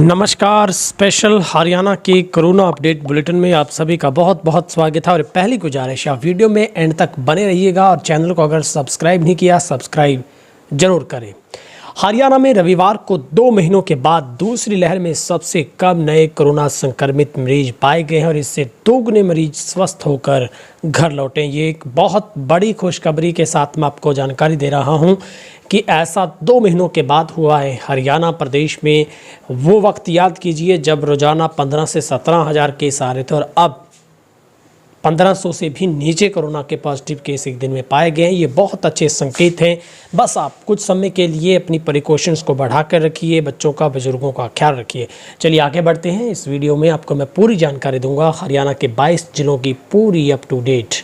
नमस्कार। स्पेशल हरियाणा के corona update bulletin में आप सभी का बहुत बहुत स्वागत है। और पहली गुजारिश है, वीडियो में एंड तक बने रहिएगा और चैनल को अगर सब्सक्राइब नहीं किया सब्सक्राइब जरूर करें। हरियाणा में रविवार को 2 महीनों के बाद दूसरी लहर में सबसे कम नए कोरोना संक्रमित मरीज पाए गए हैं और इससे 2 गुने मरीज स्वस्थ होकर घर लौटे। ये एक बहुत बड़ी खुशखबरी के साथ मैं आपको जानकारी दे रहा हूं कि ऐसा 2 महीनों के बाद हुआ है हरियाणा प्रदेश में। वो वक्त याद कीजिए जब रोजाना 15 से 17 हज़ार केस आ रहे थे और अब 1500 से भी नीचे कोरोना के पॉजिटिव केस एक दिन में पाए गए हैं। ये बहुत अच्छे संकेत हैं। बस आप कुछ समय के लिए अपनी प्रिकॉशंस को बढ़ा कर रखिए, बच्चों का बुजुर्गों का ख्याल रखिए। चलिए आगे बढ़ते हैं। इस वीडियो में आपको मैं पूरी जानकारी दूंगा हरियाणा के 22 जिलों की पूरी अप टू डेट।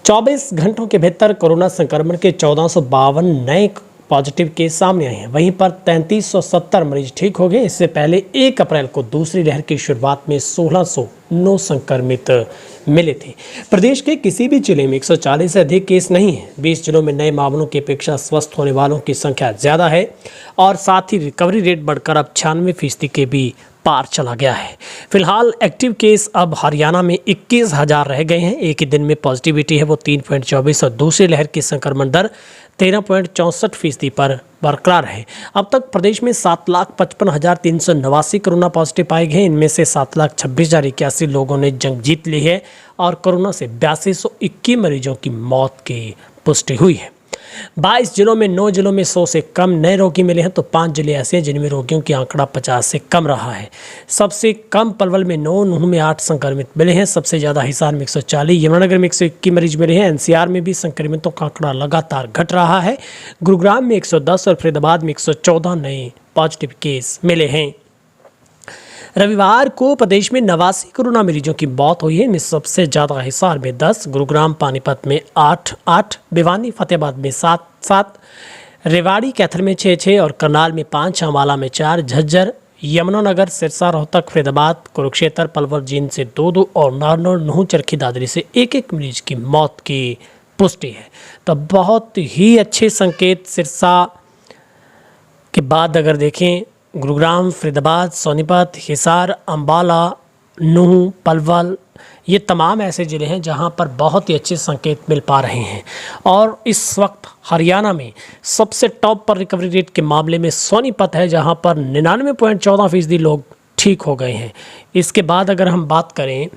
24 घंटों के भीतर कोरोना संक्रमण के 1452 नए पॉजिटिव केस सामने आए हैं। वहीं पर 3370 मरीज ठीक हो गए। इससे पहले 1 अप्रैल को दूसरी लहर की शुरुआत में 1609 संक्रमित मिले थे। प्रदेश के किसी भी जिले में 140 से अधिक केस नहीं है। 20 जिलों में नए मामलों की अपेक्षा स्वस्थ होने वालों की संख्या ज़्यादा है और साथ ही रिकवरी रेट बढ़कर अब 96% के भी पार चला गया है। फिलहाल एक्टिव केस अब हरियाणा में 21,000 रह गए हैं। एक ही दिन में पॉजिटिविटी है वो 3.24 और दूसरी लहर की संक्रमण दर 13.64% पर बरकरार है। अब तक प्रदेश में 7,55,389 कोरोना पॉजिटिव पाए गए। इनमें से 7,26,081 लोगों ने जंग जीत ली है और कोरोना से 8221 मरीजों की मौत की पुष्टि हुई है। 22 जिलों में 9 जिलों में 100 से कम नए रोगी मिले हैं तो 5 जिले ऐसे हैं जिनमें रोगियों की आंकड़ा 50 से कम रहा है। सबसे कम पलवल में 9, नूंह में 8 संक्रमित मिले हैं। सबसे ज़्यादा हिसार में 140, यमुनानगर में 121 मरीज मिले हैं। एनसीआर में भी संक्रमितों का आंकड़ा लगातार घट रहा है। गुरुग्राम में 110 और फरीदाबाद में 114 नए पॉजिटिव केस मिले हैं। रविवार को प्रदेश में 89 कोरोना मरीजों की मौत हुई है। इनमें सबसे ज़्यादा हिसार में 10, गुरुग्राम पानीपत में 8, भिवानी फतेहाबाद में 7, रेवाड़ी कैथल में 6 और करनाल में 5, अम्बाला में 4, झज्जर, यमुनानगर, सिरसा, रोहतक, फरीदाबाद, कुरुक्षेत्र, पलवल, जींद से 2 और नारनौल, नूंह, चरखी दादरी से 1 मरीज की मौत की पुष्टि है। तो बहुत ही अच्छे संकेत। सिरसा के बाद अगर देखें गुरुग्राम, फरीदाबाद, सोनीपत, हिसार, अम्बाला, नूंह, पलवल, ये तमाम ऐसे ज़िले हैं जहां पर बहुत ही अच्छे संकेत मिल पा रहे हैं। और इस वक्त हरियाणा में सबसे टॉप पर रिकवरी रेट के मामले में सोनीपत है जहां पर 99.14% लोग ठीक हो गए हैं। इसके बाद अगर हम बात करें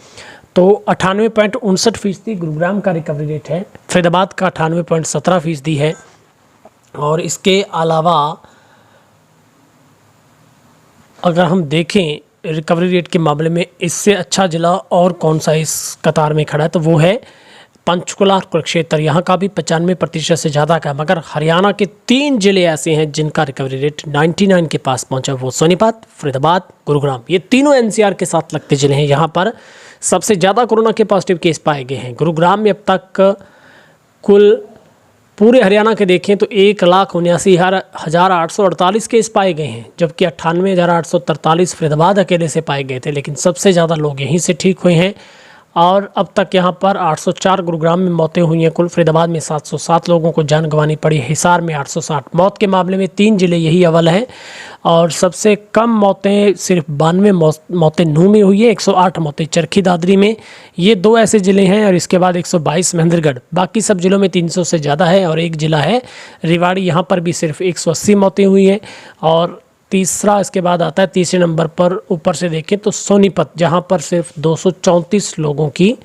तो 98.59% गुरुग्राम का रिकवरी रेट है। फरीदाबाद का 98.17% है। और इसके अलावा अगर हम देखें रिकवरी रेट के मामले में इससे अच्छा ज़िला और कौन सा इस कतार में खड़ा है तो वो है पंचकुला और कुरुक्षेत्र। यहाँ का भी 95% से ज़्यादा का। मगर हरियाणा के 3 ज़िले ऐसे हैं जिनका रिकवरी रेट 99 के पास पहुँचा। वो सोनीपत, फरीदाबाद, गुरुग्राम, ये तीनों एनसीआर के साथ लगते ज़िले हैं। यहाँ पर सबसे ज़्यादा कोरोना के पॉजिटिव केस पाए गए हैं। गुरुग्राम में अब तक कुल पूरे हरियाणा के देखें तो 1,79,848 केस पाए गए हैं, जबकि 98,843 फरीदाबाद अकेले से पाए गए थे। लेकिन सबसे ज़्यादा लोग यहीं से ठीक हुए हैं। और अब तक यहाँ पर 804 गुरुग्राम में मौतें हुई हैं। कुल फरीदाबाद में 707 लोगों को जान गंवानी पड़ी। हिसार में 860। मौत के मामले में 3 जिले यही अव्वल हैं। और सबसे कम मौतें सिर्फ 92 मौतें नूंह में हुई है। 108 मौतें चरखी दादरी में। ये 2 ऐसे ज़िले हैं। और इसके बाद 122 महेंद्रगढ़। बाकी सब जिलों में 300 से ज़्यादा है। और एक ज़िला है रेवाड़ी, यहाँ पर भी सिर्फ 180 मौतें हुई हैं। और तीसरा इसके बाद आता है, तीसरे नंबर पर ऊपर से देखें तो सोनीपत, जहां पर सिर्फ 234 लोगों की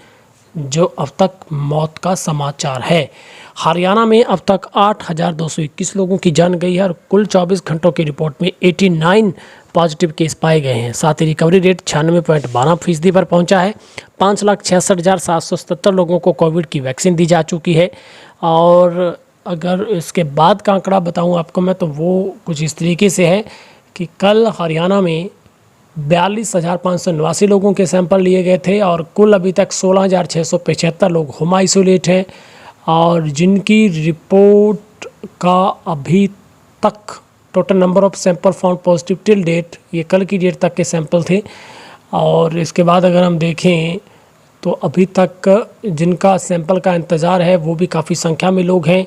जो अब तक मौत का समाचार है। हरियाणा में अब तक 8,221 लोगों की जान गई है और कुल 24 घंटों की रिपोर्ट में 89 पॉजिटिव केस पाए गए हैं। साथ ही रिकवरी रेट 96.12% पर पहुंचा है। 5,66,777 लोगों को कोविड की वैक्सीन दी जा चुकी है। और अगर इसके बाद का आंकड़ा बताऊं आपको मैं तो वो कुछ इस तरीके से है कि कल हरियाणा में 42,589 लोगों के सैंपल लिए गए थे और कुल अभी तक 16,675 लोग होम आइसोलेट हैं। और जिनकी रिपोर्ट का अभी तक total number of sample found positive till date, ये कल की डेट तक के सैंपल थे। और इसके बाद अगर हम देखें तो अभी तक जिनका सैंपल का इंतज़ार है वो भी काफ़ी संख्या में लोग हैं।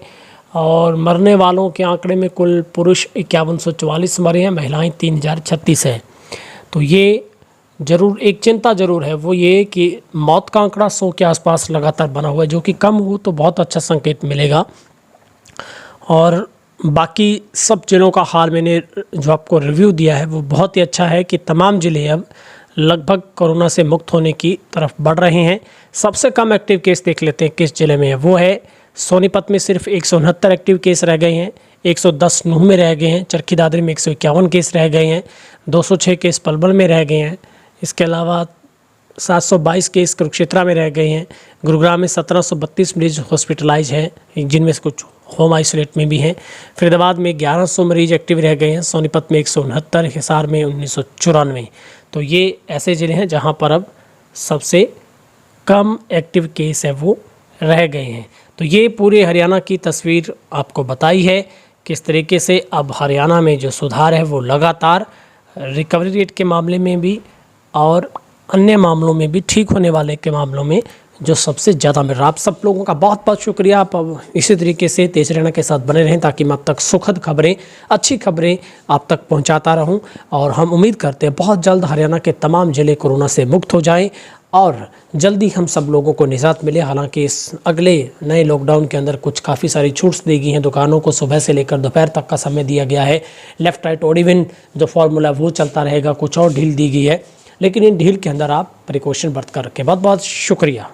और मरने वालों के आंकड़े में कुल पुरुष 5144 मरे हैं, महिलाएं 3036 हैं। तो ये ज़रूर एक चिंता ज़रूर है, वो ये कि मौत का आंकड़ा 100 के आसपास लगातार बना हुआ है, जो कि कम हो तो बहुत अच्छा संकेत मिलेगा। और बाकी सब ज़िलों का हाल मैंने जो आपको रिव्यू दिया है वो बहुत ही अच्छा है कि तमाम ज़िले अब लगभग कोरोना से मुक्त होने की तरफ बढ़ रहे हैं। सबसे कम एक्टिव केस देख लेते हैं किस ज़िले में है, वो है सोनीपत में सिर्फ 169 एक्टिव केस रह गए हैं, 110 नूह में रह गए हैं, चरखी दादरी में 151 केस रह गए हैं, 206 केस पलवल में रह गए हैं। इसके अलावा 722 केस कुरुक्षेत्रा में रह गए हैं। गुरुग्राम में 1732 मरीज हॉस्पिटलाइज हैं, जिनमें से कुछ होम आइसोलेट में भी हैं। फरीदाबाद में 1100 मरीज एक्टिव रह गए हैं, सोनीपत में 169, हिसार में 1994। तो ये ऐसे ज़िले हैं जहां पर अब सबसे कम एक्टिव केस है वो रह गए हैं। तो ये पूरे हरियाणा की तस्वीर आपको बताई है किस तरीके से अब हरियाणा में जो सुधार है वो लगातार रिकवरी रेट के मामले में भी और अन्य मामलों में भी, ठीक होने वाले के मामलों में जो सबसे ज़्यादा मिल रहा। आप सब लोगों का बहुत बहुत शुक्रिया। आप इसी तरीके से तेज रहना के साथ बने रहें ताकि मैं अब तक सुखद खबरें, अच्छी खबरें आप तक पहुंचाता रहूं। और हम उम्मीद करते हैं बहुत जल्द हरियाणा के तमाम ज़िले कोरोना से मुक्त हो जाएं और जल्दी हम सब लोगों को निजात मिले। हालांकि इस अगले नए लॉकडाउन के अंदर कुछ काफ़ी सारी छूट्स दी गई हैं। दुकानों को सुबह से लेकर दोपहर तक का समय दिया गया है। लेफ़्ट राइट ऑड इवन जो फॉर्मूला वो चलता रहेगा, कुछ और ढील दी गई है, लेकिन इन ढील के अंदर आप प्रिकॉशन बरत कर रखें। बहुत बहुत शुक्रिया।